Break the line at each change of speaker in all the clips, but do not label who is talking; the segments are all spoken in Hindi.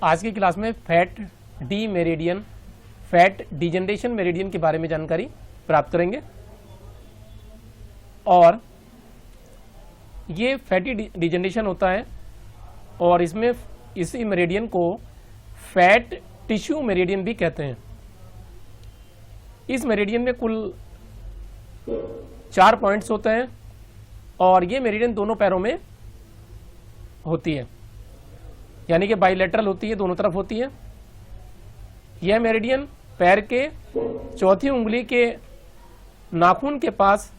आज की क्लास में fat D meridian, fat degeneration meridian के बारे में जानकारी प्राप्त करेंगे। और ये फैटी डिजेनरेशन होता है और इसमें इसी मेरिडियन को फैट टिश्यू मेरिडियन भी कहते हैं। इस मेरिडियन में कुल 4 पॉइंट्स होते हैं और ये मेरिडियन दोनों पैरों में होती है, यानी कि बाइलेटरल होती है, दोनों तरफ होती है। यह मेरिडियन पैर के चौथी उंगली के नाखून के पास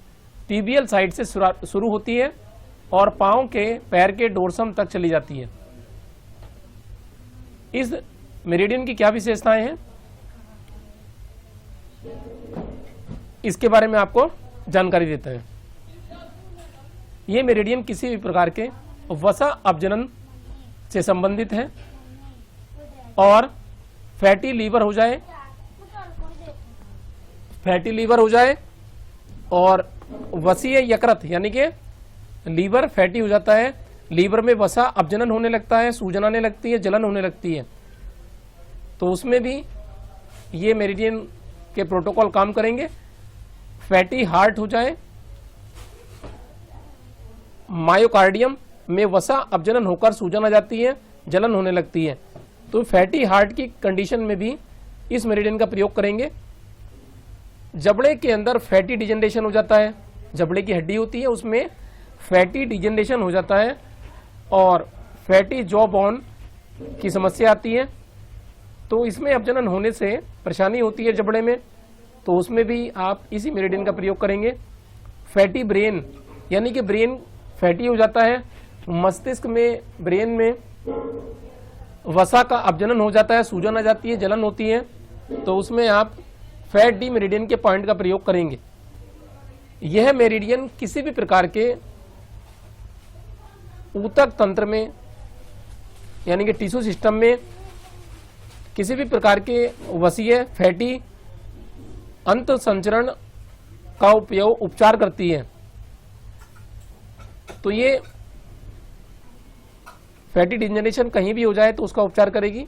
टिबियल साइड से शुरू होती है और पांव के पैर के डोर्सम तक चली जाती है। इस मेरिडियन की क्या विशेषताएं हैं, इसके बारे में आपको जानकारी देते हैं। यह मेरिडियन किसी भी प्रकार के वसा अपजनन से संबंधित है और फैटी लीवर हो जाए और वसीय यकृत यानी कि लीवर फैटी हो जाता है, लीवर में वसा अपजनन होने लगता है, सूजन आने लगती है, जलन होने लगती है, तो उसमें भी ये मेरिडियन के प्रोटोकॉल काम करेंगे। फैटी हार्ट हो जाए, मायोकार्डियम में वसा अपजनन होकर सूजन आ जाती है, जलन होने लगती है, तो फैटी हार्ट की कंडीशन में भी इस मेरिडियन का प्रयोग करेंगे। जबड़े के अंदर फैटी डिजेनरेशन हो जाता है, जबड़े की हड्डी होती है उसमें फैटी डिजेनरेशन हो जाता है और फैटी जॉ बोन की समस्या आती है, तो इसमें अपजनन होने से परेशानी होती है जबड़े में, तो उसमें भी आप इसी मेरिडियन का प्रयोग करेंगे। फैटी ब्रेन यानी कि ब्रेन फैटी हो जाता है, मस्तिष्क में ब्रेन में वसा का अपजनन हो जाता है, सूजन आ जाती है, जलन होती है, तो उसमें आप फैट डी मेरिडियन के पॉइंट का प्रयोग करेंगे। यह मेरिडियन किसी भी प्रकार के ऊतक तंत्र में यानी कि टिश्यू सिस्टम में किसी भी प्रकार के वसीय फैटी अंत संचरण का उपचार करती है। तो ये फैटी डिजेनरेशन कहीं भी हो जाए तो उसका उपचार करेगी।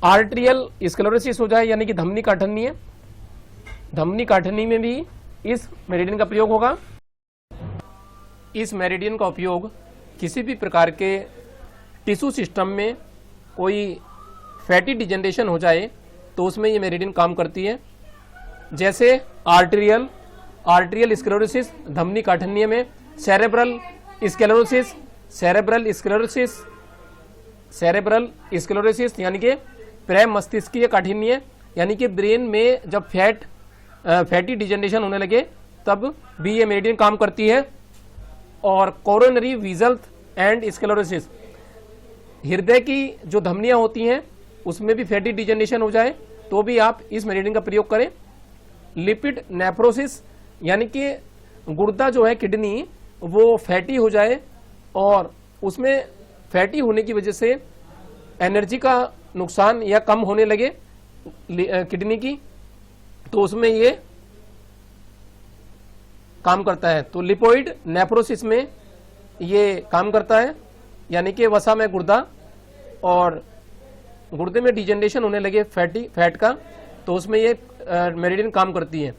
आर्टेरियल स्क्लेरोसिस हो जाए यानी कि धमनी काठन्नी है, धमनी काठन्नी में भी इस मेरिडियन का प्रयोग होगा। इस मेरिडियन का उपयोग किसी भी प्रकार के टिश्यू सिस्टम में कोई फैटी डिजेनरेशन हो जाए तो उसमें ये मेरिडियन काम करती है। जैसे आर्टेरियल स्क्लेरोसिस धमनी काठन्नी में, सेरेब्रल स्क्लेरोसिस यानी कि प्रे मस्तिष्कीय काठिन्य यानी कि ब्रेन में जब फैटी डिजेनरेशन होने लगे तब भी ये मेरिडियन काम करती है। और कोरोनरी वीजल एंड स्क्लेरोसिस, हृदय की जो धमनियां होती हैं उसमें भी फैटी डिजेनरेशन हो जाए तो भी आप इस मेरिडियन का प्रयोग करें। लिपिड नेफ्रोसिस यानी कि गुर्दा जो है, किडनी, वो फैटी हो जाए और उसमें फैटी होने की वजह से एनर्जी का नुकसान या कम होने लगे किडनी की, तो उसमें ये काम करता है। तो लिपोइड नेफ्रोसिस में ये काम करता है यानी कि वसा में गुर्दा और गुर्दे में डिजेनरेशन होने लगे फैट का, तो उसमें ये मेरिडियन काम करती है।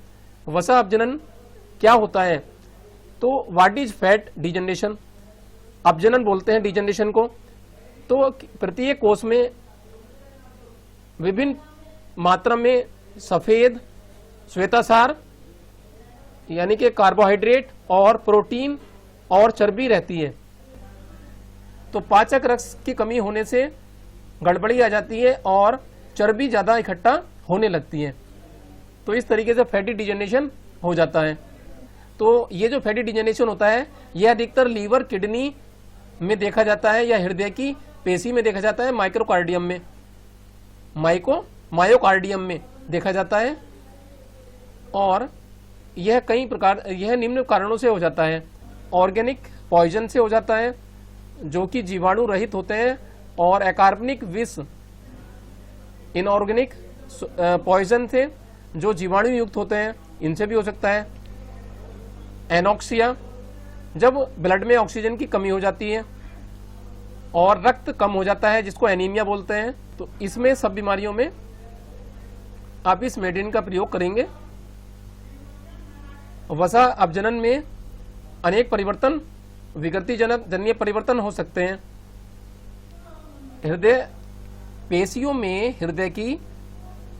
वसा अपजनन क्या होता है, तो व्हाट इज फैट डिजेनरेशन, अपजनन बोलते हैं डिजेनरेशन को। तो प्रत्येक कोष में विभिन्न मात्रा में सफेद श्वेतासार यानी कि कार्बोहाइड्रेट और प्रोटीन और चर्बी रहती है, तो पाचक रस की कमी होने से गड़बड़ी आ जाती है और चर्बी ज्यादा इकट्ठा होने लगती है, तो इस तरीके से फैटी डिजेनरेशन हो जाता है। तो ये जो फैटी डिजेनरेशन होता है यह अधिकतर लीवर, किडनी में देखा जाता है या हृदय की पेशी में देखा जाता है, मायोकार्डियम में देखा जाता है। और यह निम्न कारणों से हो जाता है। ऑर्गेनिक पॉइजन से हो जाता है जो कि जीवाणु रहित होते हैं, और अकार्बनिक विष इनऑर्गेनिक पॉइजन से जो जीवाणु युक्त होते हैं इनसे भी हो सकता है। एनॉक्सिया, जब ब्लड में ऑक्सीजन की कमी हो जाती है, और रक्त कम हो जाता है, जिसको एनीमिया बोलते हैं। तो इसमें सब बीमारियों में आप इस मेडिसिन का प्रयोग करेंगे। वसा अपजनन में अनेक परिवर्तन, विकृति जन्य परिवर्तन हो सकते हैं। हृदय पेशियों में हृदय की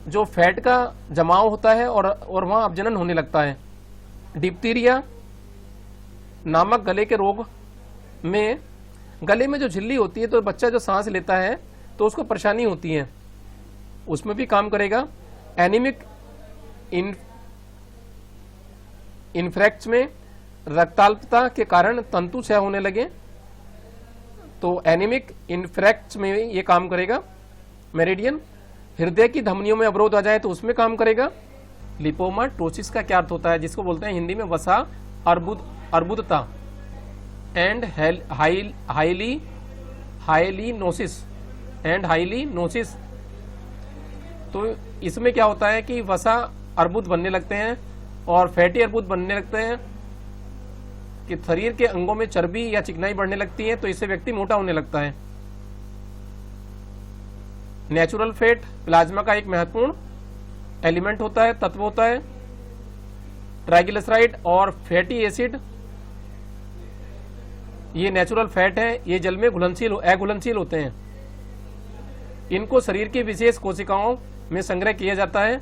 जो फैट का जमाव होता है और वहां अपजनन होने लगता है। डिप्थीरिया नामक गले के रोग में गले में जो झिल्ली होती है, तो बच्चा जो सांस लेता है तो उसको परेशानी होती है, उसमें भी काम करेगा। एनीमिक इन्फ्रेक्ट्स में रक्ताल्पता के कारण तंतु क्षय होने लगे, तो एनीमिक इन्फ्रेक्ट्स में ये काम करेगा मेरिडियन। हृदय की धमनियों में अवरोध आ जाए तो उसमें काम करेगा। लिपोमाटोसिस का क्या अर्थ होता है, जिसको बोलते हैं हिंदी में वसा अर्बुदता एंड हाइलीनोसिस। तो इसमें क्या होता है कि वसा अर्बुद बनने लगते हैं और फैटी अर्बुद बनने लगते हैं, कि शरीर के अंगों में चर्बी या चिकनाई बढ़ने लगती है, तो इससे व्यक्ति मोटा होने लगता है। नेचुरल फैट प्लाज्मा का एक महत्वपूर्ण एलिमेंट होता है, तत्व होता है। ट्राइग्लिसराइड और फैटी एसिड ये नेचुरल फैट है, ये जल में अघुलनशील होते हैं। इनको शरीर की विशेष कोशिकाओं में संग्रह किया जाता है।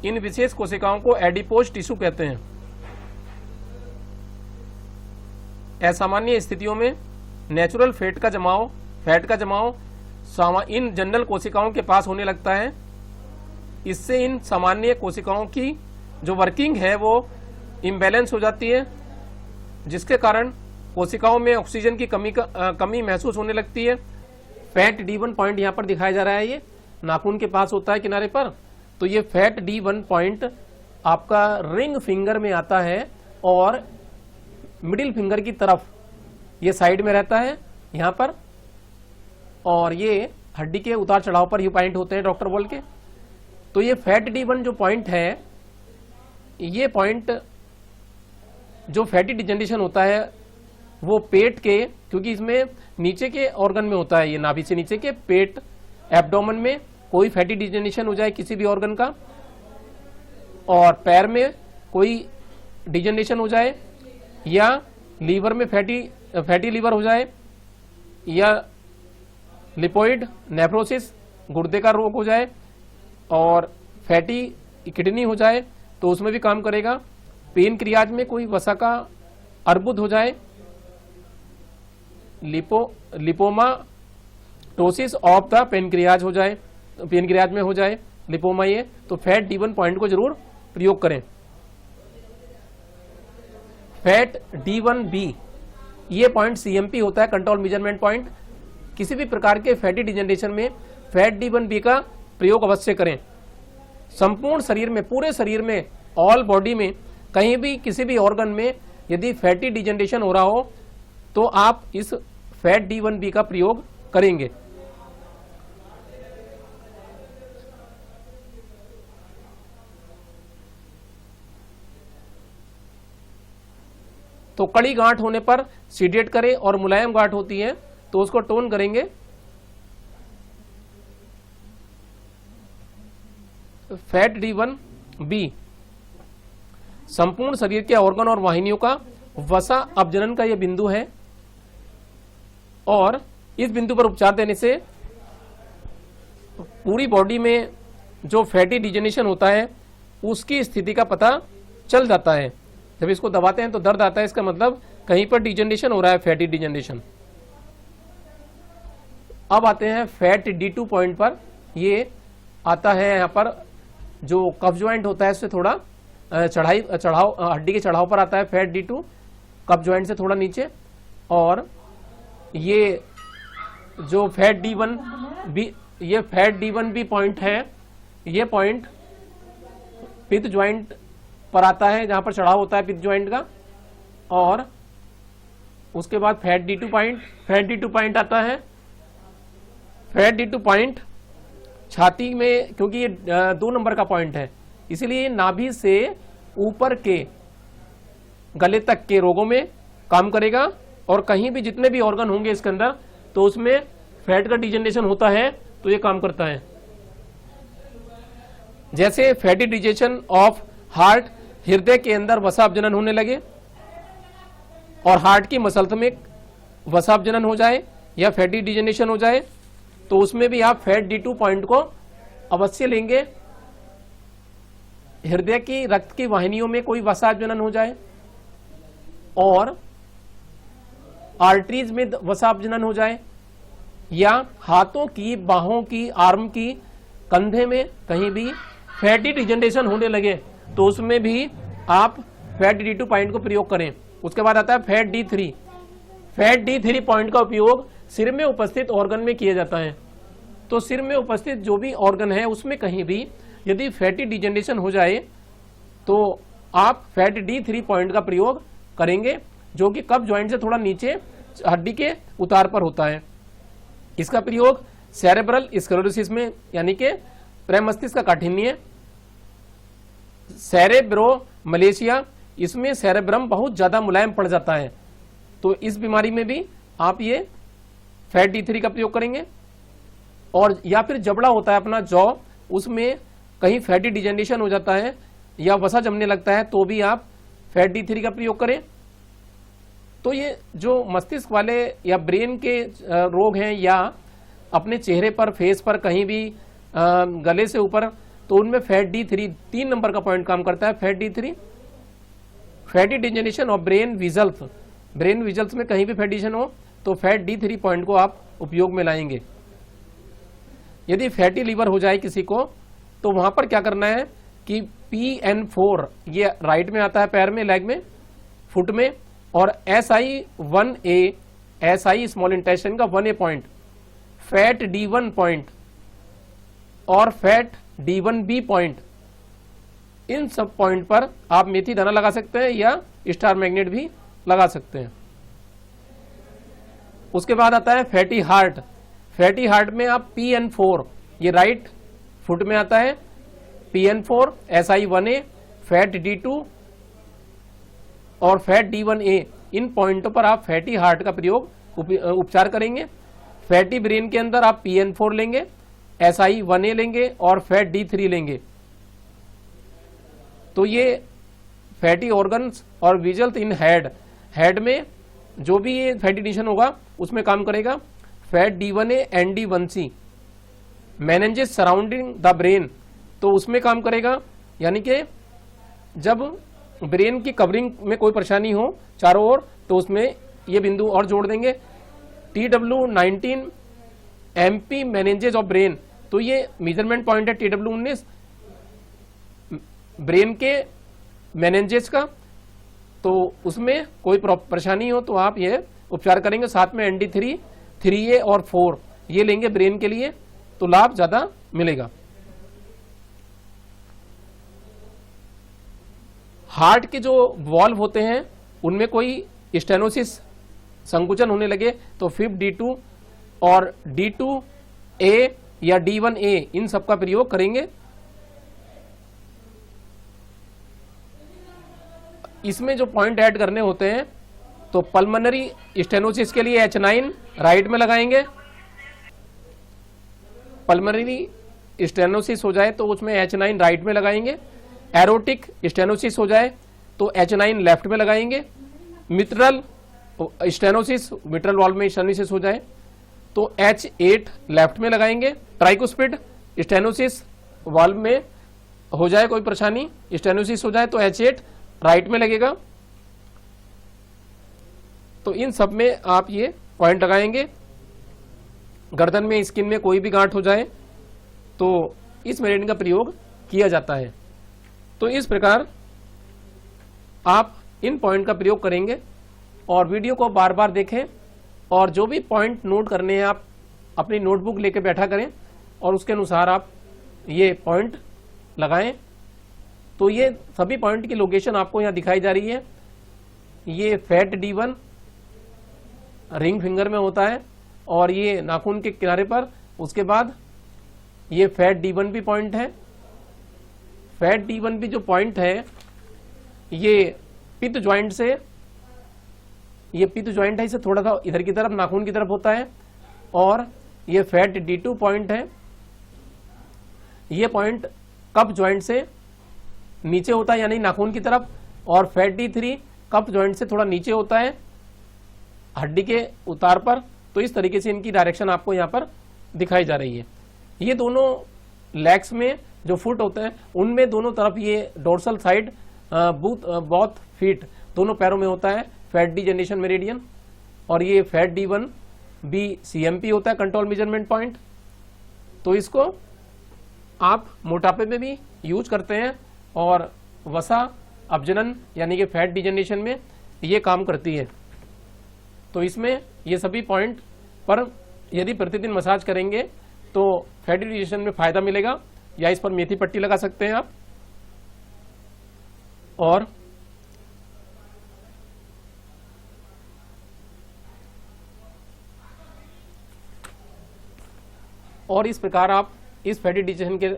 इन विशेष कोशिकाओं को एडिपोज टिश्यू कहते हैं। असामान्य स्थितियों में नेचुरल फैट का जमाव इन जनरल कोशिकाओं के पास होने लगता है। इससे इन सामान्य कोशिकाओं की जो वर्किंग है वो इम्बैलेंस हो जाती है, जिसके कारण कोशिकाओं में ऑक्सीजन की कमी महसूस होने लगती है। फैट D1 पॉइंट यहाँ पर दिखाया जा रहा है, ये नाखून के पास होता है किनारे पर। तो ये फैट D1 पॉइंट आपका रिंग फिंगर में आता है और मिडिल फिंगर की तरफ ये साइड में रहता है यहाँ पर, और ये हड्डी के उतार चढ़ाव पर ये पॉइंट होते हैं डॉक्टर बोल के। तो ये फैट D1 जो पॉइंट है, ये पॉइंट जो फैटी डिजेनरेशन होता है वो पेट के, क्योंकि इसमें नीचे के ऑर्गन में होता है, ये नाभि से नीचे के पेट एब्डोमेन में कोई फैटी डिजेनरेशन हो जाए किसी भी ऑर्गन का, और पैर में कोई डिजेनरेशन हो जाए, या लीवर में फैटी लीवर हो जाए, या लिपोइड नेफ्रोसिस गुर्दे का रोग हो जाए, और फैटी किडनी हो जाए तो उसमें भी काम करेगा। पेनक्रियाज में कोई वसा का अर्बुद हो जाए, लिपोमाटोसिस ऑफ द पेनक्रियाज हो जाए, पेनक्रियाज में हो जाए लिपोमा, ये तो फैट D1 पॉइंट को जरूर प्रयोग करें। फैट D1B ये पॉइंट CMP होता है, कंट्रोल मेजरमेंट पॉइंट। किसी भी प्रकार के फैटी डिजेनरेशन में फैट D1B का प्रयोग अवश्य करें। संपूर्ण शरीर में, पूरे शरीर में, ऑल बॉडी में, कहीं भी किसी भी ऑर्गन में यदि फैटी डिजेनरेशन हो रहा हो तो आप इस फैट D1B का प्रयोग करेंगे। तो कड़ी गांठ होने पर सीडेट करें, और मुलायम गांठ होती है तो उसको टोन करेंगे। फैट D1B संपूर्ण शरीर के ऑर्गन और वाहिनियों का वसा अपजनन का यह बिंदु है, और इस बिंदु पर उपचार देने से पूरी बॉडी में जो फैटी डिजेनरेशन होता है उसकी स्थिति का पता चल जाता है। जब इसको दबाते हैं तो दर्द आता है, इसका मतलब कहीं पर डिजेनरेशन हो रहा है, फैटी डिजेनरेशन। अब आते हैं फैट D2 पॉइंट पर। ये आता है यहाँ पर जो कफ ज्वाइंट होता है उससे थोड़ा चढ़ाव, हड्डी के चढ़ाव पर आता है फैट D2, कफ ज्वाइंट से थोड़ा नीचे। और ये जो फैट D1B पॉइंट है, ये पॉइंट पित्त ज्वाइंट पर आता है, जहां पर चढ़ाव होता है पित्त ज्वाइंट का। और उसके बाद फैट D2 पॉइंट आता है। फैट D2 पॉइंट छाती में, क्योंकि ये 2 नंबर का पॉइंट है, इसलिए नाभि से ऊपर के गले तक के रोगों में काम करेगा। और कहीं भी जितने भी ऑर्गन होंगे इसके अंदर तो उसमें फैट का डिजेनरेशन होता है, तो ये काम करता है। जैसे फैटी डिजेशन ऑफ हार्ट, हृदय के अंदर वसा अपजनन होने लगे और हार्ट की मसल्स में वसा अपजनन हो जाए या फैटी डिजेनरेशन हो जाए, तो उसमें भी आप फैट D2 पॉइंट को अवश्य लेंगे। हृदय की रक्त की वाहिनियों में कोई वसा अपजनन हो जाए और आर्टरीज में वसा अपजनन हो जाए या हाथों की, बाहों की, आर्म की, कंधे में कहीं भी फैटी डिजेनरेशन होने लगे, तो उसमें भी आप फैट D2 पॉइंट को प्रयोग करें। उसके बाद आता है fat D3। Fat D3 point का उपयोग सिर में उपस्थित ऑर्गन में किया जाता है। तो सिर में उपस्थित जो भी ऑर्गन है उसमें कहीं भी यदि फैटी डिजेनरेशन हो जाए तो आप फैट D3 पॉइंट का प्रयोग करेंगे, जो कि कफ जॉइंट से थोड़ा नीचे हड्डी के उतार पर होता है। इसका प्रयोग सेरेब्रल स्क्लेरोसिस में, यानी कि प्रमस्तिष्क का काठिन्य, सेरेब्रोमलेशिया, इसमें सेरेब्रम बहुत ज्यादा मुलायम पड़ जाता है, तो इस बीमारी में भी आप ये फैट D3 का प्रयोग करेंगे। और या फिर जबड़ा होता है अपना जॉ, उसमें कहीं फैटी डिजेनरेशन हो जाता है या वसा जमने लगता है, तो भी आप फैट D3 का प्रयोग करें। तो ये जो मस्तिष्क वाले या ब्रेन के रोग हैं या अपने चेहरे पर, फेस पर, कहीं भी गले से ऊपर, तो उनमें फैट D3 3 नंबर का पॉइंट काम करता है। फैट D3 फैटी डिजेनरेशन और ब्रेन विजल्स, ब्रेन विजल्स में कहीं भी फैट डिजेनरेशन हो तो फैट D3 पॉइंट को आप उपयोग में लाएंगे। यदि फैटी लीवर हो जाए किसी को, तो वहां पर क्या करना है कि PN4, ये राइट में आता है, पैर में, लेग में, फुट में, और SI1A, SI स्मॉल इंटेस्टाइन का 1A point, fat D1 point और फैट D1B पॉइंट, इन सब पॉइंट पर आप मेथी दाना लगा सकते हैं या स्टार मैग्नेट भी लगा सकते हैं। उसके बाद आता है फैटी हार्ट। फैटी हार्ट में आप PN4, ये राइट फुट में आता है, PN4, SI1A, फैट D2 और फैट D1A, इन पॉइंटों पर आप फैटी हार्ट का प्रयोग उपचार करेंगे। फैटी ब्रेन के अंदर आप PN4 लेंगे, SI1A लेंगे और फैट D3 लेंगे। तो ये फैटी ऑर्गन्स और विजल्स इन हेड, हेड में जो भी ये फैटी डिजेनरेशन होगा उसमें काम करेगा। Fat D1A and D1C, meninges surrounding the brain, तो उसमें काम करेगा, यानी कि जब ब्रेन की कवरिंग में कोई परेशानी हो चारों ओर, तो उसमें ये बिंदु और जोड़ देंगे। TW19 MP meninges of brain, तो ये मेजरमेंट पॉइंट है TW19 ब्रेन के मेनिंजेस का, तो उसमें कोई परेशानी हो तो आप ये उपचार करेंगे। साथ में ND3, 3A और 4 ये लेंगे ब्रेन के लिए, तो लाभ ज्यादा मिलेगा। हार्ट के जो वॉल्व होते हैं उनमें कोई स्टेनोसिस, संकुचन होने लगे, तो फिब D2 और D2A या D1A, इन सब का प्रयोग करेंगे। इसमें जो पॉइंट ऐड करने होते हैं, तो पल्मोनरी स्टेनोसिस के लिए H9 राइट में लगाएंगे। पल्मोनरी स्टेनोसिस हो जाए तो उसमें H9 राइट में लगाएंगे। एरोटिक स्टेनोसिस हो जाए तो H9 लेफ्ट में लगाएंगे। मिट्रल स्टेनोसिस, मिट्रल वॉल्व में स्टेनोसिस हो जाए तो H8 लेफ्ट में लगाएंगे। ट्राइकोस्पिड स्टेनोसिस वॉल्व में हो जाए कोई परेशानी, स्टेनोसिस हो जाए तो H8 राइट में लगेगा। तो इन सब में आप ये पॉइंट लगाएंगे। गर्दन में, स्किन में कोई भी गांठ हो जाए तो इस मेरिडियन का प्रयोग किया जाता है। तो इस प्रकार आप इन पॉइंट का प्रयोग करेंगे और वीडियो को बार बार देखें और जो भी पॉइंट नोट करने हैं आप अपनी नोटबुक लेके बैठा करें और उसके अनुसार आप ये पॉइंट लगाएं। तो ये सभी पॉइंट की लोकेशन आपको यहाँ दिखाई जा रही है। ये फैट D1 रिंग फिंगर में होता है और ये नाखून के किनारे पर। उसके बाद ये फैट D1 भी पॉइंट है। फैट D1 भी जो पॉइंट है ये पित्त ज्वाइंट से, ये पित्त ज्वाइंट है, इसे थोड़ा सा इधर की तरफ नाखून की तरफ होता है और ये फैट D2 पॉइंट है, ये पॉइंट कप जॉइंट से नीचे होता है यानी नाखून की तरफ, और फैट D3 कप जॉइंट से थोड़ा नीचे होता है हड्डी के उतार पर। तो इस तरीके से इनकी डायरेक्शन आपको यहाँ पर दिखाई जा रही है। ये दोनों लेग्स में जो फुट होते हैं उनमें दोनों तरफ ये डोर्सल साइड बोथ फीट दोनों पैरों में होता है फैट D जनरेशन मेरिडियन, और ये फैट D1 B CMP होता है कंट्रोल मेजरमेंट पॉइंट। तो इसको आप मोटापे में भी यूज करते हैं और वसा अपजनन यानी कि फैट डिजनरेशन में ये काम करती है। तो इसमें ये सभी पॉइंट पर यदि प्रतिदिन मसाज करेंगे तो फैट डिजनरेशन में फायदा मिलेगा, या इस पर मेथी पट्टी लगा सकते हैं आप। और इस प्रकार आप इस फैटी डिजेशन के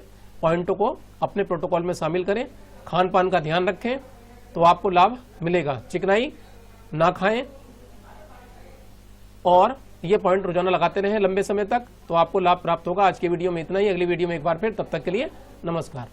पॉइंटों को अपने प्रोटोकॉल में शामिल करें, खान पान का ध्यान रखें तो आपको लाभ मिलेगा। चिकनाई ना खाएं और ये पॉइंट रोजाना लगाते रहें लंबे समय तक, तो आपको लाभ प्राप्त होगा। आज के वीडियो में इतना ही, अगली वीडियो में एक बार फिर, तब तक के लिए नमस्कार।